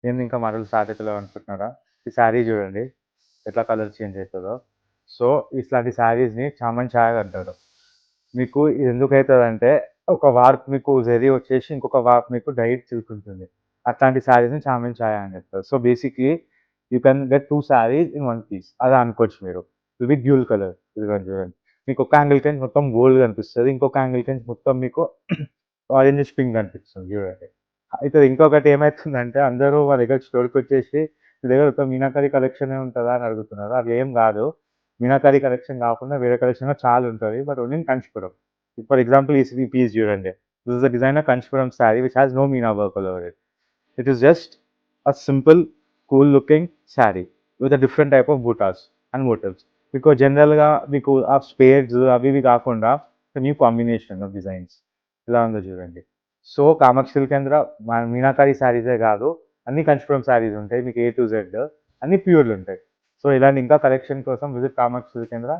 ఏంది ఇంకా మాటలు స్టార్ట్ అయితలేవు అనుకుంటున్నారా? ఈ శారీ చూడండి ఎట్లా కలర్ చేంజ్ అవుతుందో. సో ఇట్లాంటి శారీస్ని చామన్ ఛాయ్ అంటారు. మీకు ఇది ఎందుకవుతుందంటే ఒక వార్ప్ మీకు జరీ వచ్చేసి ఇంకొక వార్ప్ మీకు డైరెక్ట్ సిల్క్ ఉంటుంది. అట్లాంటి శారీస్ని చామన్ ఛాయ్ అని చెప్తారు. So basically you can get two saris in one piece అలా అనుకోవచ్చు మీరు. విత్ డ్యూల్ కలర్ ఇదిగోండి చూడండి. మీకు ఒక యాంగిల్ కెన్ మొత్తం గోల్డ్ కనిపిస్తుంది, ఇంకొక యాంగిల్ కెన్ మొత్తం మీకు ఆరెంజ్ పింక్ కనిపిస్తుంది చూడండి. అయితే ఇంకొకటి ఏమైతుందంటే అందరూ మా దగ్గర స్టోర్కి వచ్చేసి మీ దగ్గర ఒక మీనాకరి కలెక్షనే ఉంటుందా అని అడుగుతున్నారు. అది ఏం కాదు. మీనాకరి కలెక్షన్ కాకుండా వేరే కలెక్షన్ చాలా ఉంటుంది, but only in Kanchipuram. For example ఈ పీస్ చూడండి. This is the designer Kanchipuram sari which has no meena work all over it. It is just a simple cool looking sari with a different type of butas and motives. మీకు జనరల్గా మీకు ఆ spades అవి ఇవి కాకుండా new combination of designs ఇలా ఉందో చూడండి. సో కామాక్షి సిల్క్ కేంద్ర మీనాకారి శారీసే కాదు, అన్ని కంచిపురం శారీస్ ఉంటాయి మీకు A to Z, అన్ని ప్యూర్లు ఉంటాయి. సో ఇలాంటి ఇంకా కలెక్షన్ కోసం విజిట్ కామాక్షి సిల్క్ కేంద్ర.